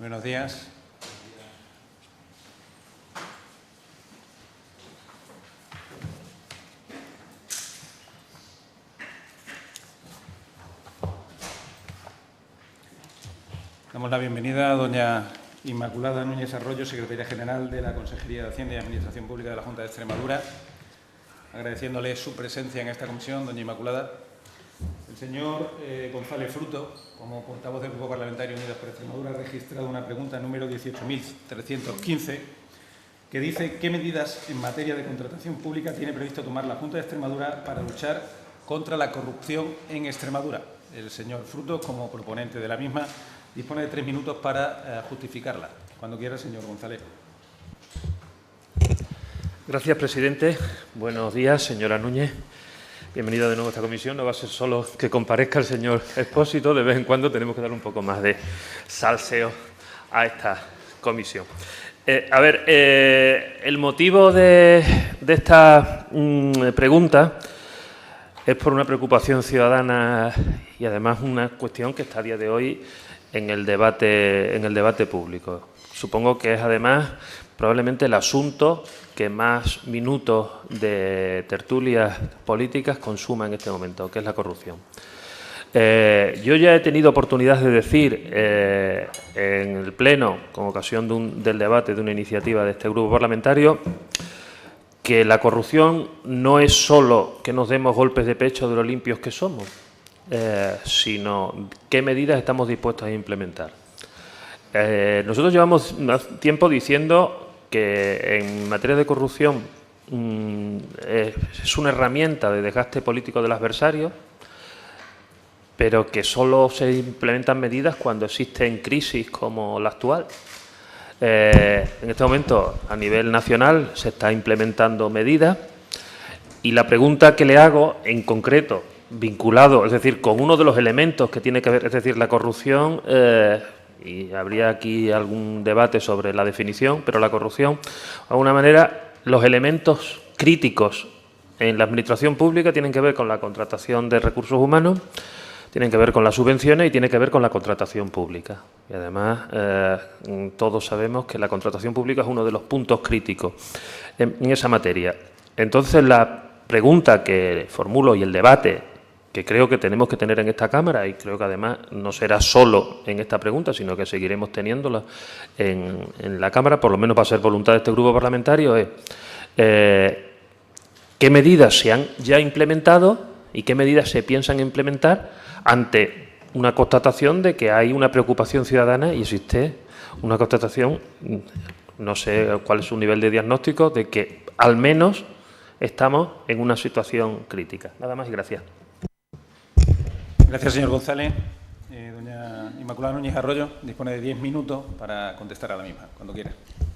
Buenos días. Damos la bienvenida a doña Inmaculada Núñez Arroyo, secretaria general de la Consejería de Hacienda y Administración Pública de la Junta de Extremadura, agradeciéndole su presencia en esta comisión. Doña Inmaculada, el señor González Fruto, como portavoz del Grupo Parlamentario Unidas por Extremadura, ha registrado una pregunta número 18.315 que dice: ¿qué medidas en materia de contratación pública tiene previsto tomar la Junta de Extremadura para luchar contra la corrupción en Extremadura? El señor Fruto, como proponente de la misma, dispone de 3 minutos para justificarla. Cuando quiera, señor González. Gracias, presidente. Buenos días, señora Núñez. Bienvenida de nuevo a esta comisión. No va a ser solo que comparezca el señor Expósito, de vez en cuando tenemos que dar un poco más de salseo a esta comisión. El motivo de esta pregunta es por una preocupación ciudadana y además una cuestión que está a día de hoy en el debate público. Supongo que es además probablemente el asunto que más minutos de tertulias políticas consuma en este momento, que es la corrupción. Yo ya he tenido oportunidad de decir en el Pleno, con ocasión del debate de una iniciativa de este grupo parlamentario, que la corrupción no es solo que nos demos golpes de pecho de lo limpios que somos, sino qué medidas estamos dispuestos a implementar. Nosotros llevamos tiempo diciendo que en materia de corrupción es una herramienta de desgaste político del adversario, pero que solo se implementan medidas cuando existen crisis como la actual. En este momento, a nivel nacional, se está implementando medidas y la pregunta que le hago, en concreto, vinculado, es decir, con uno de los elementos que tiene que ver, es decir, la corrupción, y habría aquí algún debate sobre la definición, pero la corrupción, de alguna manera, los elementos críticos en la administración pública tienen que ver con la contratación de recursos humanos, tienen que ver con las subvenciones y tiene que ver con la contratación pública. Y además, todos sabemos que la contratación pública es uno de los puntos críticos en esa materia. Entonces, la pregunta que formulo y el debate que creo que tenemos que tener en esta Cámara, y creo que además no será solo en esta pregunta, sino que seguiremos teniéndola en la Cámara, por lo menos va a ser voluntad de este grupo parlamentario, es qué medidas se han ya implementado y qué medidas se piensan implementar ante una constatación de que hay una preocupación ciudadana y existe una constatación, no sé cuál es su nivel de diagnóstico, de que al menos estamos en una situación crítica. Nada más y gracias. Gracias, señor González. Doña Inmaculada Núñez Arroyo dispone de 10 minutos para contestar a la misma, cuando quiera.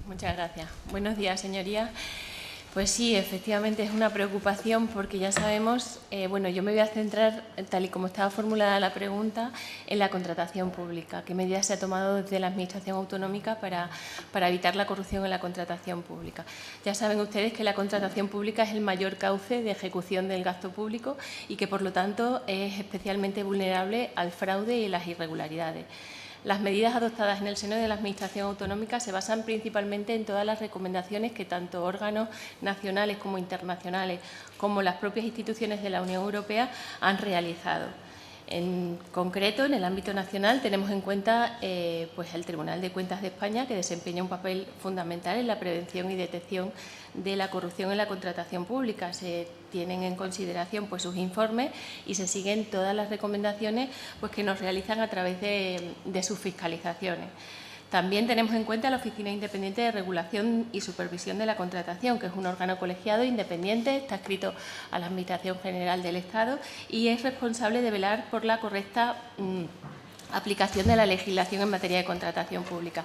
Muchas gracias. Buenos días, señorías. Pues sí, efectivamente es una preocupación porque ya sabemos, yo me voy a centrar, tal y como estaba formulada la pregunta, en la contratación pública. ¿Qué medidas se ha tomado desde la Administración autonómica para evitar la corrupción en la contratación pública? Ya saben ustedes que la contratación pública es el mayor cauce de ejecución del gasto público y que, por lo tanto, es especialmente vulnerable al fraude y las irregularidades. Las medidas adoptadas en el seno de la Administración autonómica se basan principalmente en todas las recomendaciones que tanto órganos nacionales como internacionales, como las propias instituciones de la Unión Europea, han realizado. En concreto, en el ámbito nacional, tenemos en cuenta el Tribunal de Cuentas de España, que desempeña un papel fundamental en la prevención y detección de la corrupción en la contratación pública. Se tienen en consideración sus informes y se siguen todas las recomendaciones que nos realizan a través de sus fiscalizaciones. También tenemos en cuenta la Oficina Independiente de Regulación y Supervisión de la Contratación, que es un órgano colegiado independiente, está adscrito a la Administración General del Estado y es responsable de velar por la correcta aplicación de la legislación en materia de contratación pública.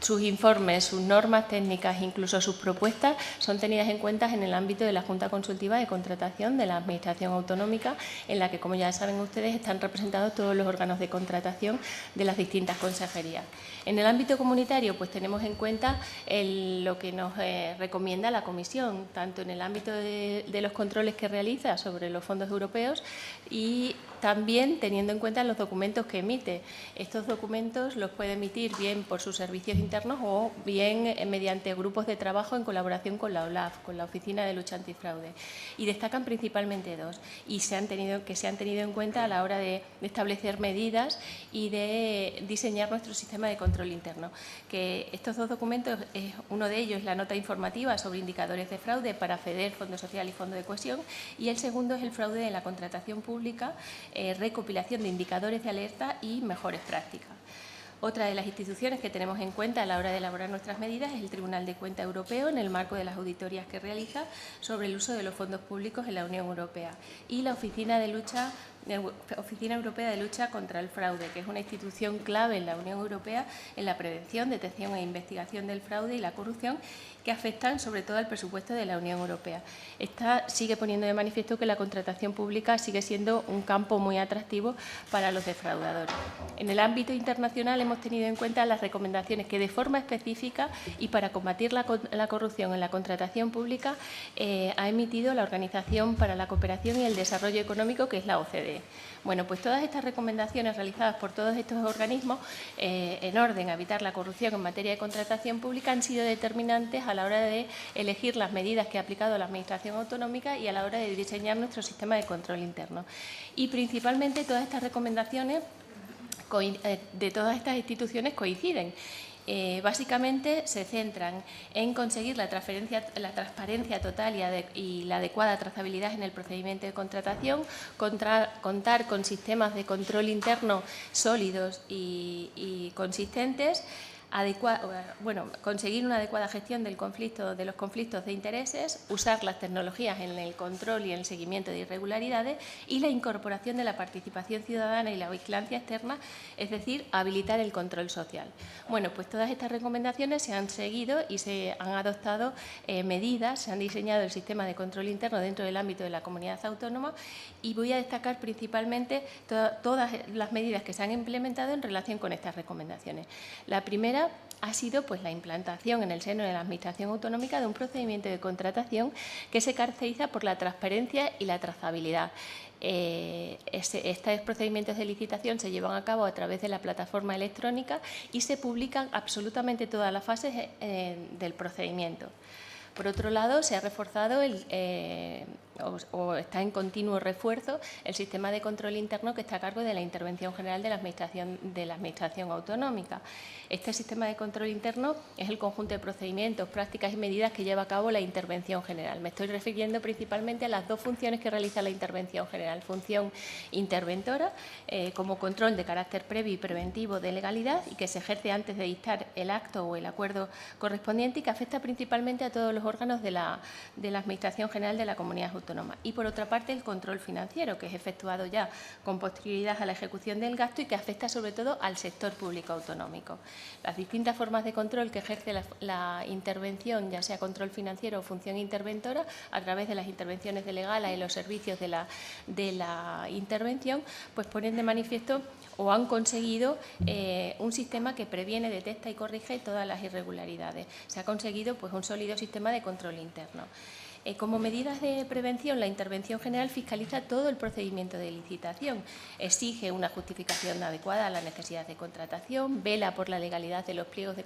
Sus informes, sus normas técnicas, incluso sus propuestas, son tenidas en cuenta en el ámbito de la Junta Consultiva de Contratación de la Administración Autonómica, en la que, como ya saben ustedes, están representados todos los órganos de contratación de las distintas consejerías. En el ámbito comunitario, tenemos en cuenta lo que nos recomienda la Comisión, tanto en el ámbito de los controles que realiza sobre los fondos europeos y también teniendo en cuenta los documentos que emite. Estos documentos los puede emitir bien por sus servicios internos o bien mediante grupos de trabajo en colaboración con la OLAF, con la Oficina de Lucha Antifraude. Y destacan principalmente dos y se han tenido en cuenta a la hora de establecer medidas y de diseñar nuestro sistema de control interno. Que estos dos documentos, uno de ellos es la nota informativa sobre indicadores de fraude para FEDER, Fondo Social y Fondo de Cohesión, y el segundo es el fraude de la contratación pública, recopilación de indicadores de alerta y mejores prácticas. Otra de las instituciones que tenemos en cuenta a la hora de elaborar nuestras medidas es el Tribunal de Cuentas Europeo, en el marco de las auditorías que realiza sobre el uso de los fondos públicos en la Unión Europea, y la Oficina Europea de Lucha contra el Fraude, que es una institución clave en la Unión Europea en la prevención, detección e investigación del fraude y la corrupción, que afectan sobre todo al presupuesto de la Unión Europea. Esta sigue poniendo de manifiesto que la contratación pública sigue siendo un campo muy atractivo para los defraudadores. En el ámbito internacional hemos tenido en cuenta las recomendaciones que de forma específica y para combatir la corrupción en la contratación pública ha emitido la Organización para la Cooperación y el Desarrollo Económico, que es la OCDE. Bueno, pues todas estas recomendaciones realizadas por todos estos organismos en orden a evitar la corrupción en materia de contratación pública han sido determinantes a la hora de elegir las medidas que ha aplicado la Administración autonómica y a la hora de diseñar nuestro sistema de control interno. Y principalmente todas estas recomendaciones de todas estas instituciones coinciden. Básicamente se centran en conseguir la transparencia total y la adecuada trazabilidad en el procedimiento de contratación, contar con sistemas de control interno sólidos y consistentes, conseguir una adecuada gestión de los conflictos de intereses, usar las tecnologías en el control y en el seguimiento de irregularidades y la incorporación de la participación ciudadana y la vigilancia externa, es decir, habilitar el control social. Bueno, pues todas estas recomendaciones se han seguido y se han adoptado medidas, se han diseñado el sistema de control interno dentro del ámbito de la comunidad autónoma y voy a destacar principalmente todas las medidas que se han implementado en relación con estas recomendaciones. La primera ha sido pues, la implantación en el seno de la Administración autonómica de un procedimiento de contratación que se caracteriza por la transparencia y la trazabilidad. Estos procedimientos de licitación se llevan a cabo a través de la plataforma electrónica y se publican absolutamente todas las fases del procedimiento. Por otro lado, se ha reforzado o está en continuo refuerzo el sistema de control interno que está a cargo de la Intervención General de la Administración autonómica. Este sistema de control interno es el conjunto de procedimientos, prácticas y medidas que lleva a cabo la Intervención General. Me estoy refiriendo principalmente a las dos funciones que realiza la Intervención General. Función interventora, como control de carácter previo y preventivo de legalidad y que se ejerce antes de dictar el acto o el acuerdo correspondiente y que afecta principalmente a todos los órganos de la Administración General de la Comunidad Autónoma. Y, por otra parte, el control financiero, que es efectuado ya con posterioridad a la ejecución del gasto y que afecta sobre todo al sector público autonómico. Las distintas formas de control que ejerce la intervención, ya sea control financiero o función interventora, a través de las intervenciones delegadas y los servicios de la intervención, pues ponen de manifiesto o han conseguido un sistema que previene, detecta y corrige todas las irregularidades. Se ha conseguido pues, un sólido sistema de control interno. Como medidas de prevención, la Intervención General fiscaliza todo el procedimiento de licitación, exige una justificación adecuada a las necesidades de contratación, vela por la legalidad de los pliegos de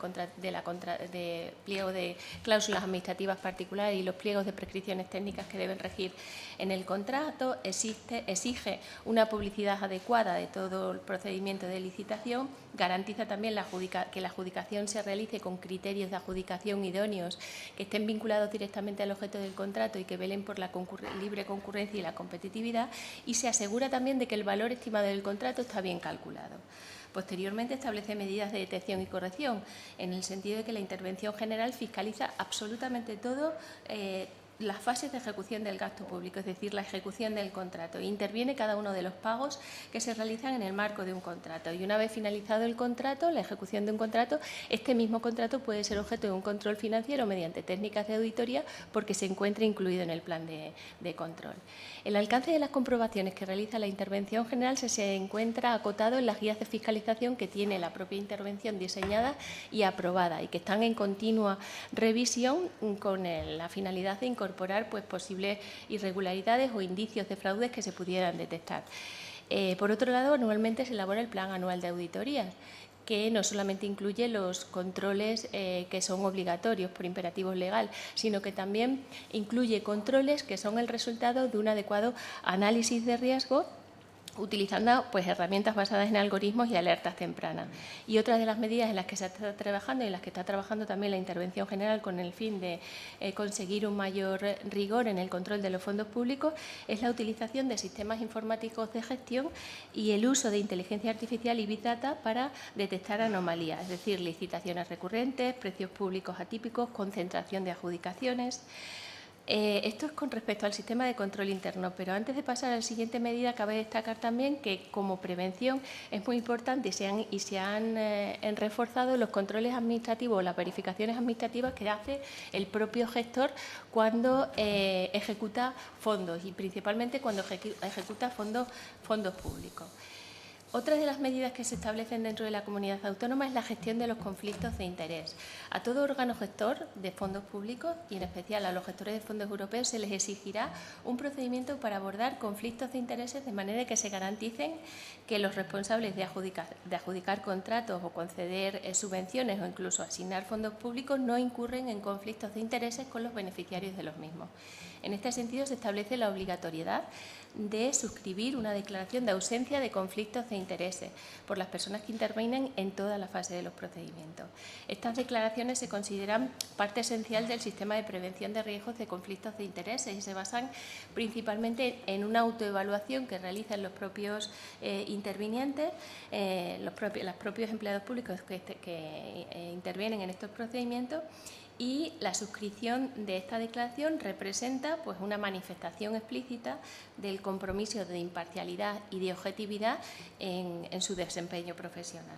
cláusulas administrativas particulares y los pliegos de prescripciones técnicas que deben regir en el contrato, exige una publicidad adecuada de todo el procedimiento de licitación, garantiza también que la adjudicación se realice con criterios de adjudicación idóneos que estén vinculados directamente al objeto del contrato y que velen por la libre concurrencia y la competitividad, y se asegura también de que el valor estimado del contrato está bien calculado. Posteriormente, establece medidas de detección y corrección, en el sentido de que la Intervención General fiscaliza absolutamente todo las fases de ejecución del gasto público, es decir, la ejecución del contrato. Interviene cada uno de los pagos que se realizan en el marco de un contrato. Y una vez finalizado el contrato, la ejecución de un contrato, este mismo contrato puede ser objeto de un control financiero mediante técnicas de auditoría porque se encuentra incluido en el plan de control. El alcance de las comprobaciones que realiza la Intervención General se encuentra acotado en las guías de fiscalización que tiene la propia intervención diseñada y aprobada y que están en continua revisión con la finalidad de incorporar pues, posibles irregularidades o indicios de fraudes que se pudieran detectar. Por otro lado, anualmente se elabora el Plan Anual de Auditorías, que no solamente incluye los controles que son obligatorios por imperativo legal, sino que también incluye controles que son el resultado de un adecuado análisis de riesgo utilizando pues, herramientas basadas en algoritmos y alertas tempranas. Y otra de las medidas en las que se está trabajando y en las que está trabajando también la Intervención General con el fin de conseguir un mayor rigor en el control de los fondos públicos es la utilización de sistemas informáticos de gestión y el uso de inteligencia artificial y Big Data para detectar anomalías, es decir, licitaciones recurrentes, precios públicos atípicos, concentración de adjudicaciones. Esto es con respecto al sistema de control interno, pero antes de pasar a la siguiente medida, cabe destacar también que como prevención es muy importante y se han reforzado los controles administrativos, las verificaciones administrativas que hace el propio gestor cuando ejecuta fondos y principalmente cuando ejecuta fondos públicos. Otra de las medidas que se establecen dentro de la comunidad autónoma es la gestión de los conflictos de interés. A todo órgano gestor de fondos públicos y en especial a los gestores de fondos europeos se les exigirá un procedimiento para abordar conflictos de intereses de manera que se garanticen que los responsables de adjudicar contratos o conceder subvenciones o incluso asignar fondos públicos no incurren en conflictos de intereses con los beneficiarios de los mismos. En este sentido, se establece la obligatoriedad de suscribir una declaración de ausencia de conflictos de intereses por las personas que intervienen en toda la fase de los procedimientos. Estas declaraciones se consideran parte esencial del sistema de prevención de riesgos de conflictos de intereses y se basan principalmente en una autoevaluación que realizan los propios intervinientes, los propios empleados públicos que intervienen en estos procedimientos. Y la suscripción de esta declaración representa pues, una manifestación explícita del compromiso de imparcialidad y de objetividad en su desempeño profesional.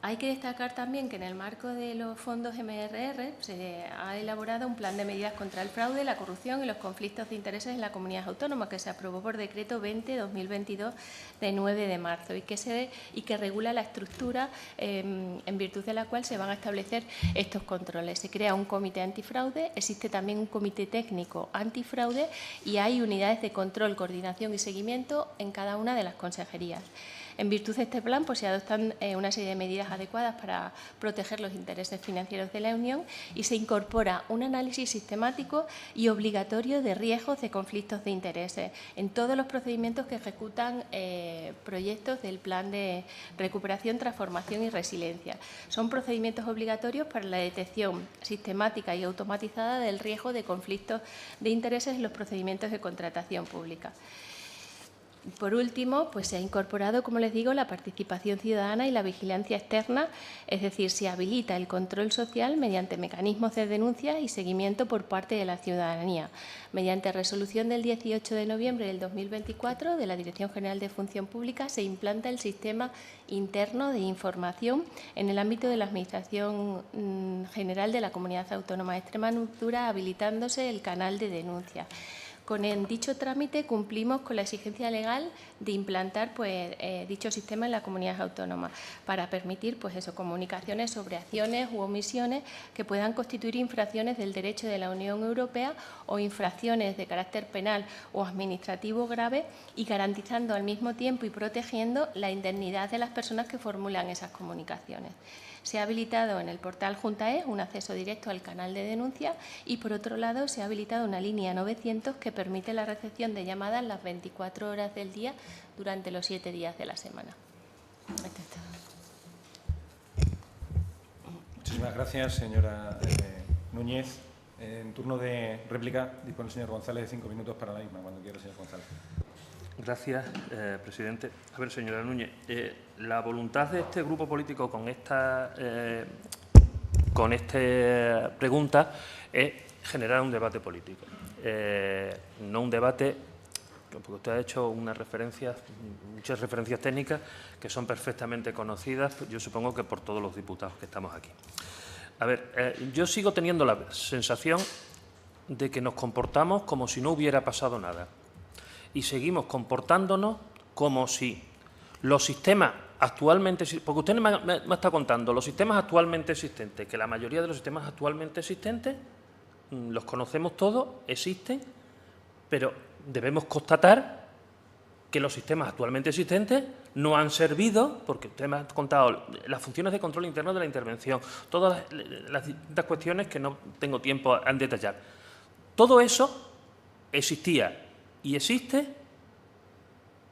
Hay que destacar también que en el marco de los fondos MRR se ha elaborado un plan de medidas contra el fraude, la corrupción y los conflictos de intereses en la comunidad autónoma que se aprobó por decreto 20/2022 de 9 de marzo y que regula la estructura en virtud de la cual se van a establecer estos controles. Se crea un comité antifraude, existe también un comité técnico antifraude y hay unidades de control, coordinación y seguimiento en cada una de las consejerías. En virtud de este plan, pues, se adoptan una serie de medidas adecuadas para proteger los intereses financieros de la Unión y se incorpora un análisis sistemático y obligatorio de riesgos de conflictos de intereses en todos los procedimientos que ejecutan proyectos del Plan de Recuperación, Transformación y Resiliencia. Son procedimientos obligatorios para la detección sistemática y automatizada del riesgo de conflictos de intereses en los procedimientos de contratación pública. Por último, pues se ha incorporado, como les digo, la participación ciudadana y la vigilancia externa, es decir, se habilita el control social mediante mecanismos de denuncia y seguimiento por parte de la ciudadanía. Mediante resolución del 18 de noviembre del 2024 de la Dirección General de Función Pública se implanta el sistema interno de información en el ámbito de la Administración General de la Comunidad Autónoma de Extremadura, habilitándose el canal de denuncia. Con dicho trámite cumplimos con la exigencia legal de implantar dicho sistema en la comunidad autónoma para permitir comunicaciones sobre acciones u omisiones que puedan constituir infracciones del derecho de la Unión Europea o infracciones de carácter penal o administrativo grave y garantizando al mismo tiempo y protegiendo la indemnidad de las personas que formulan esas comunicaciones. Se ha habilitado en el portal Juntaes un acceso directo al canal de denuncia y, por otro lado, se ha habilitado una línea 900 que permite la recepción de llamadas las 24 horas del día durante los 7 días de la semana. Muchísimas gracias, señora Núñez. En turno de réplica dispone el señor González de 5 minutos para la misma, cuando quiera, señor González. Gracias, presidente. A ver, señora Núñez, la voluntad de este grupo político con esta pregunta es generar un debate político, no un debate, porque usted ha hecho muchas referencias técnicas que son perfectamente conocidas, yo supongo que por todos los diputados que estamos aquí. A ver, yo sigo teniendo la sensación de que nos comportamos como si no hubiera pasado nada. Y seguimos comportándonos como si los sistemas actualmente, porque usted me está contando los sistemas actualmente existentes, que la mayoría de los sistemas actualmente existentes los conocemos todos, existen, pero debemos constatar que los sistemas actualmente existentes no han servido, porque usted me ha contado las funciones de control interno de la intervención, todas las distintas cuestiones que no tengo tiempo en detallar. Todo eso existía y existe,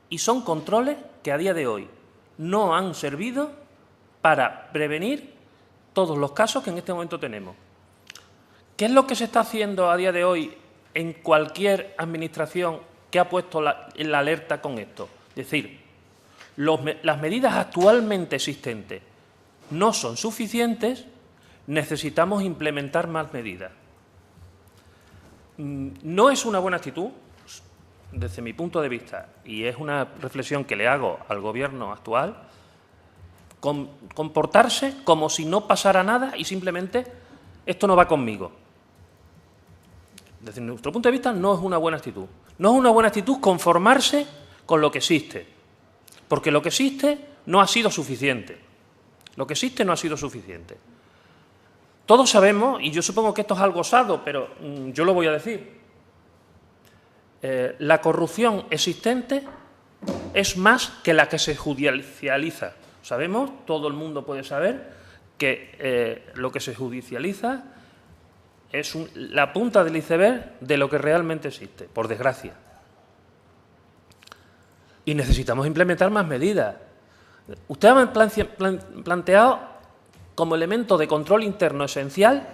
y son controles que a día de hoy no han servido para prevenir todos los casos que en este momento tenemos. ¿Qué es lo que se está haciendo a día de hoy en cualquier administración que ha puesto la alerta con esto? Es decir, las medidas actualmente existentes no son suficientes, necesitamos implementar más medidas. No es una buena actitud, desde mi punto de vista, y es una reflexión que le hago al Gobierno actual, comportarse como si no pasara nada y simplemente esto no va conmigo. Desde nuestro punto de vista no es una buena actitud. No es una buena actitud conformarse con lo que existe, porque lo que existe no ha sido suficiente. Lo que existe no ha sido suficiente. Todos sabemos, y yo supongo que esto es algo osado, pero yo lo voy a decir, la corrupción existente es más que la que se judicializa. Sabemos, todo el mundo puede saber, que lo que se judicializa es la punta del iceberg de lo que realmente existe, por desgracia. Y necesitamos implementar más medidas. Usted ha planteado como elemento de control interno esencial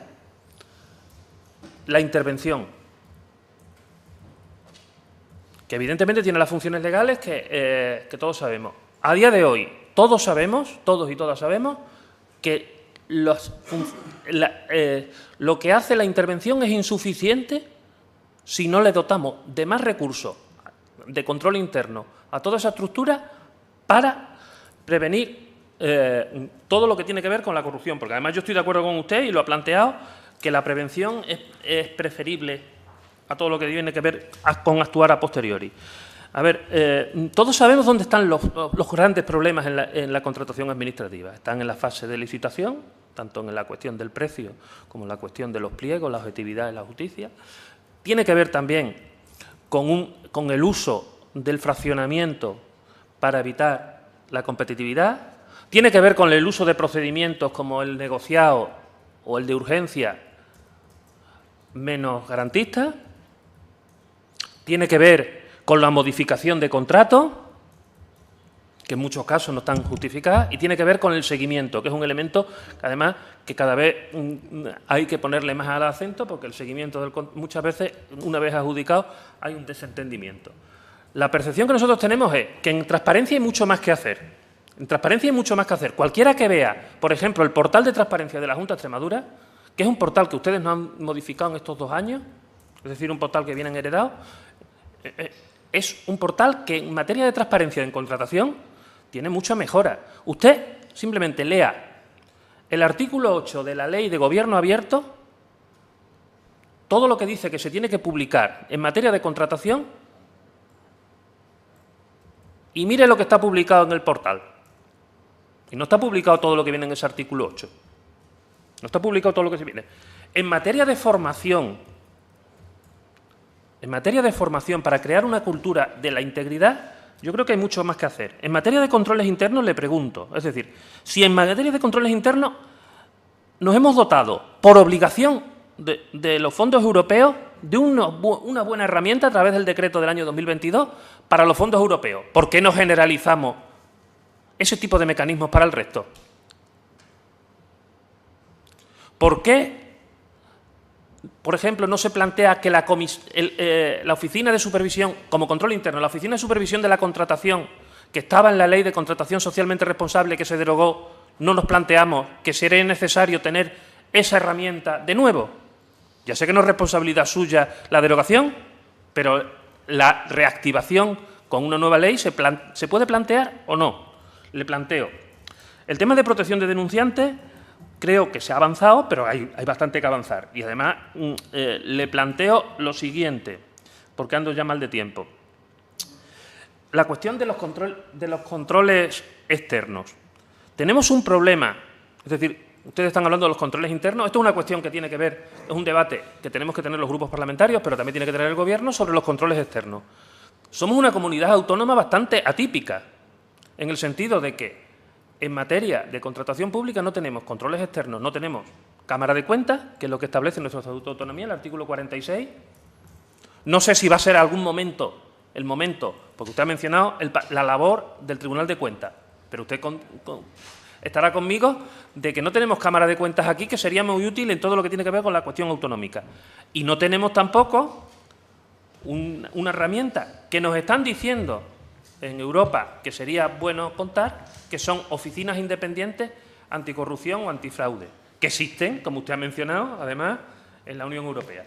la intervención, que evidentemente tiene las funciones legales que todos sabemos. A día de hoy, todos sabemos, todos y todas sabemos, que lo que hace la intervención es insuficiente si no le dotamos de más recursos de control interno a toda esa estructura para prevenir todo lo que tiene que ver con la corrupción. Porque además yo estoy de acuerdo con usted, y lo ha planteado, que la prevención es preferible a todo lo que tiene que ver con actuar a posteriori. A ver, todos sabemos dónde están los grandes problemas en la contratación administrativa. Están en la fase de licitación, tanto en la cuestión del precio como en la cuestión de los pliegos, la objetividad de la justicia. Tiene que ver también con el uso del fraccionamiento para evitar la competitividad. Tiene que ver con el uso de procedimientos como el negociado o el de urgencia menos garantistas. Tiene que ver con la modificación de contratos, que en muchos casos no están justificadas, y tiene que ver con el seguimiento, que es un elemento que además que cada vez hay que ponerle más al acento, porque el seguimiento muchas veces, una vez adjudicado, hay un desentendimiento. La percepción que nosotros tenemos es que en transparencia hay mucho más que hacer. En transparencia hay mucho más que hacer. Cualquiera que vea, por ejemplo, el portal de transparencia de la Junta de Extremadura, que es un portal que ustedes no han modificado en estos 2 años, es decir, un portal que vienen heredados, es un portal que en materia de transparencia en contratación tiene mucha mejora. Usted simplemente lea el artículo 8 de la Ley de Gobierno Abierto, todo lo que dice que se tiene que publicar en materia de contratación, y mire lo que está publicado en el portal. Y no está publicado todo lo que viene en ese artículo 8. No está publicado todo lo que se viene. En materia de formación, para crear una cultura de la integridad, yo creo que hay mucho más que hacer. En materia de controles internos le pregunto, es decir, si en materia de controles internos nos hemos dotado por obligación de los fondos europeos de una buena herramienta a través del decreto del año 2022 para los fondos europeos, ¿por qué no generalizamos ese tipo de mecanismos para el resto? ¿Por qué, por ejemplo, no se plantea que la oficina de supervisión, como control interno, la oficina de supervisión de la contratación, que estaba en la Ley de Contratación Socialmente Responsable que se derogó, no nos planteamos que sería necesario tener esa herramienta de nuevo? Ya sé que no es responsabilidad suya la derogación, pero la reactivación con una nueva ley se puede plantear o no. Le planteo. El tema de protección de denunciantes creo que se ha avanzado, pero hay bastante que avanzar. Y además le planteo lo siguiente, porque ando ya mal de tiempo. La cuestión de los controles externos. Tenemos un problema, es decir, ustedes están hablando de los controles internos. Esto es una cuestión que tiene que ver, es un debate que tenemos que tener los grupos parlamentarios, pero también tiene que tener el Gobierno sobre los controles externos. Somos una comunidad autónoma bastante atípica, en el sentido de que en materia de contratación pública no tenemos controles externos, no tenemos Cámara de Cuentas, que es lo que establece nuestro Estatuto de Autonomía, el artículo 46. No sé si va a ser algún momento, porque usted ha mencionado la labor del Tribunal de Cuentas, pero usted estará conmigo de que no tenemos Cámara de Cuentas aquí, que sería muy útil en todo lo que tiene que ver con la cuestión autonómica. Y no tenemos tampoco una herramienta que nos están diciendo en Europa que sería bueno contar, que son oficinas independientes anticorrupción o antifraude, que existen, como usted ha mencionado, además, en la Unión Europea.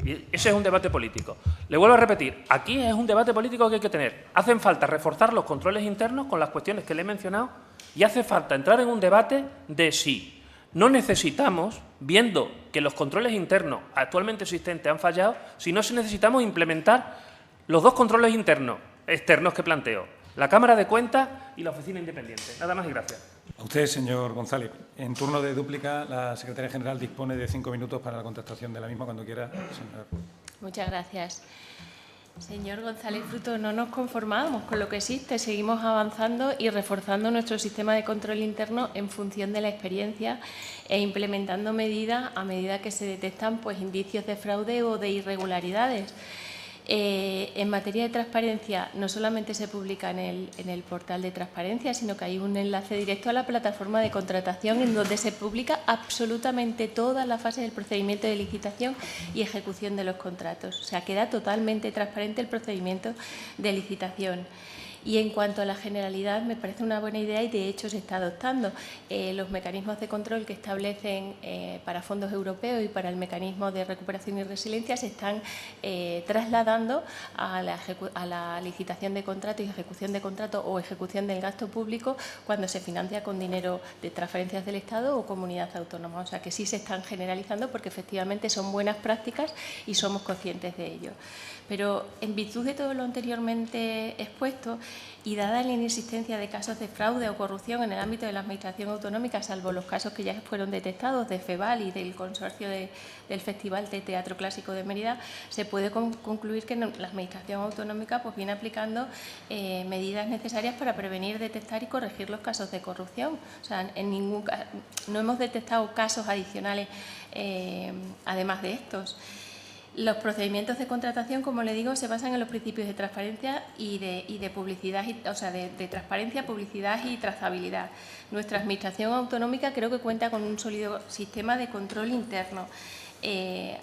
Y ese es un debate político. Le vuelvo a repetir, aquí es un debate político que hay que tener. Hacen falta reforzar los controles internos con las cuestiones que le he mencionado y hace falta entrar en un debate de si no necesitamos, viendo que los controles internos actualmente existentes han fallado, si no necesitamos implementar los dos controles externos que planteo, la Cámara de Cuentas y la Oficina Independiente. Nada más y gracias. A usted, señor González. En turno de dúplica, la secretaria general dispone de 5 minutos para la contestación de la misma cuando quiera. Señora. Muchas gracias. Señor González Fruto, no nos conformamos con lo que existe, seguimos avanzando y reforzando nuestro sistema de control interno en función de la experiencia e implementando medidas a medida que se detectan indicios de fraude o de irregularidades. En materia de transparencia, no solamente se publica en el portal de transparencia, sino que hay un enlace directo a la plataforma de contratación en donde se publica absolutamente toda la fase del procedimiento de licitación y ejecución de los contratos. O sea, queda totalmente transparente el procedimiento de licitación. Y en cuanto a la generalidad, me parece una buena idea y de hecho se está adoptando. Los mecanismos de control que establecen para fondos europeos y para el mecanismo de recuperación y resiliencia se están trasladando a la licitación de contrato y ejecución de contrato o ejecución del gasto público cuando se financia con dinero de transferencias del Estado o comunidad autónoma. O sea que sí se están generalizando porque efectivamente son buenas prácticas y somos conscientes de ello. Pero en virtud de todo lo anteriormente expuesto y dada la inexistencia de casos de fraude o corrupción en el ámbito de la Administración autonómica, salvo los casos que ya fueron detectados de FEVAL y del consorcio del Festival de Teatro Clásico de Mérida, se puede concluir que la Administración autonómica viene aplicando medidas necesarias para prevenir, detectar y corregir los casos de corrupción. O sea, no hemos detectado casos adicionales además de estos. Los procedimientos de contratación, como le digo, se basan en los principios de transparencia y de publicidad, de transparencia, publicidad y trazabilidad. Nuestra Administración autonómica creo que cuenta con un sólido sistema de control interno.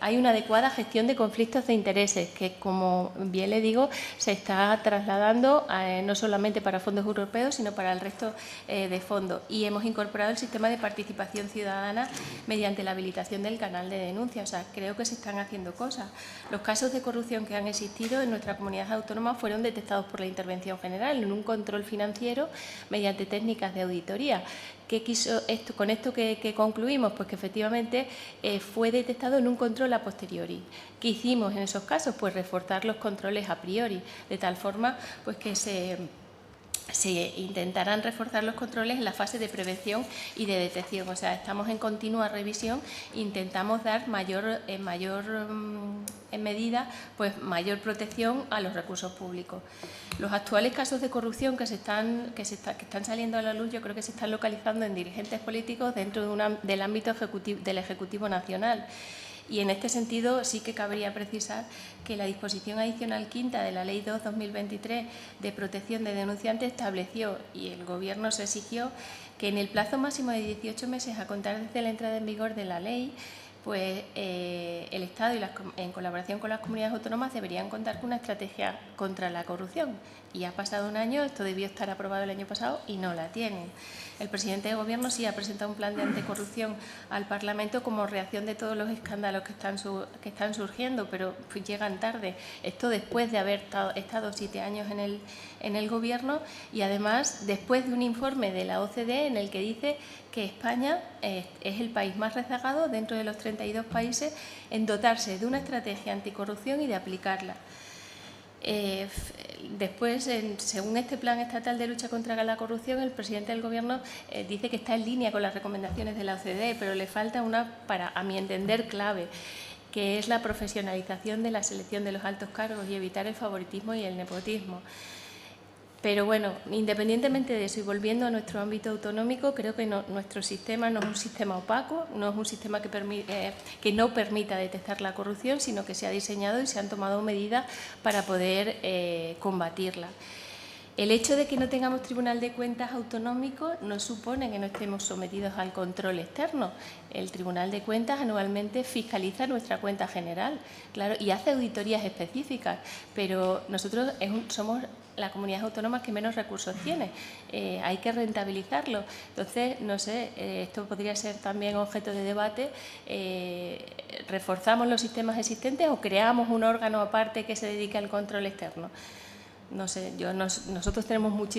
Hay una adecuada gestión de conflictos de intereses que, como bien le digo, se está trasladando no solamente para fondos europeos, sino para el resto de fondos. Y hemos incorporado el sistema de participación ciudadana mediante la habilitación del canal de denuncia. O sea, creo que se están haciendo cosas. Los casos de corrupción que han existido en nuestra comunidad autónoma fueron detectados por la Intervención General en un control financiero mediante técnicas de auditoría. ¿Qué quiso esto? Con esto que concluimos, pues que efectivamente fue detectado en un control a posteriori. ¿Qué hicimos en esos casos? Pues reforzar los controles a priori, de tal forma pues que se intentarán reforzar los controles en la fase de prevención y de detección. O sea, estamos en continua revisión, intentamos dar en medida mayor protección a los recursos públicos. Los actuales casos de corrupción que están saliendo a la luz, yo creo que se están localizando en dirigentes políticos dentro del ámbito del Ejecutivo Nacional. Y en este sentido sí que cabría precisar que la disposición adicional quinta de la Ley 2/2023 de protección de denunciantes estableció, y el Gobierno se exigió, que en el plazo máximo de 18 meses a contar desde la entrada en vigor de la ley, pues el Estado en colaboración con las comunidades autónomas deberían contar con una estrategia contra la corrupción. Y ha pasado un año, esto debió estar aprobado el año pasado y no la tienen. El presidente del Gobierno sí ha presentado un plan de anticorrupción al Parlamento como reacción de todos los escándalos que están surgiendo, pero pues llegan tarde. Esto después de haber estado 7 años en el Gobierno y además después de un informe de la OCDE en el que dice que España es el país más rezagado dentro de los 32 países en dotarse de una estrategia anticorrupción y de aplicarla. Después, según este Plan Estatal de Lucha contra la Corrupción, el presidente del Gobierno dice que está en línea con las recomendaciones de la OCDE, pero le falta una, a mi entender, clave. que es la profesionalización de la selección de los altos cargos y evitar el favoritismo y el nepotismo. Pero bueno, independientemente de eso y volviendo a nuestro ámbito autonómico, creo que nuestro sistema no es un sistema opaco, no es un sistema que no permita detectar la corrupción, sino que se ha diseñado y se han tomado medidas para poder combatirla. El hecho de que no tengamos Tribunal de Cuentas autonómico no supone que no estemos sometidos al control externo. El Tribunal de Cuentas anualmente fiscaliza nuestra cuenta general, claro, y hace auditorías específicas, pero nosotros somos la comunidad autónoma que menos recursos tiene. Hay que rentabilizarlo. Entonces, no sé, esto podría ser también objeto de debate. ¿Reforzamos los sistemas existentes o creamos un órgano aparte que se dedique al control externo? No sé, nosotros tenemos nos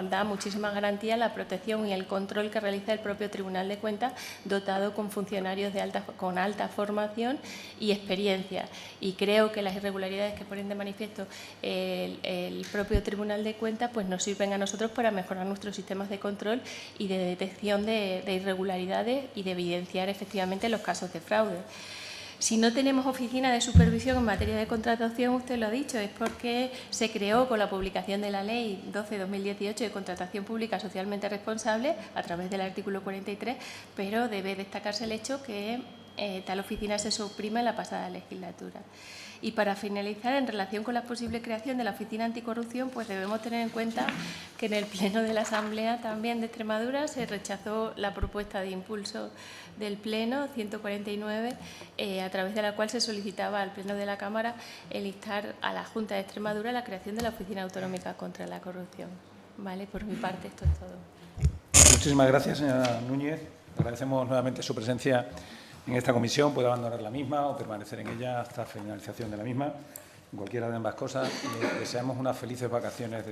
da muchísima garantía la protección y el control que realiza el propio Tribunal de Cuentas, dotado con funcionarios con alta formación y experiencia. Y creo que las irregularidades que ponen de manifiesto el propio Tribunal de Cuentas pues nos sirven a nosotros para mejorar nuestros sistemas de control y de detección de irregularidades y de evidenciar efectivamente los casos de fraude. Si no tenemos oficina de supervisión en materia de contratación, usted lo ha dicho, es porque se creó con la publicación de la Ley 12/2018 de Contratación Pública Socialmente Responsable a través del artículo 43, pero debe destacarse el hecho que tal oficina se suprime en la pasada legislatura. Y para finalizar, en relación con la posible creación de la Oficina Anticorrupción, pues debemos tener en cuenta que en el Pleno de la Asamblea también de Extremadura se rechazó la propuesta de impulso del Pleno 149, a través de la cual se solicitaba al Pleno de la Cámara el instar a la Junta de Extremadura la creación de la Oficina Autonómica contra la Corrupción. Vale, por mi parte esto es todo. Muchísimas gracias, señora Núñez. Agradecemos nuevamente su presencia en esta comisión. Puede abandonar la misma o permanecer en ella hasta finalización de la misma. En cualquiera de ambas cosas, deseamos unas felices vacaciones de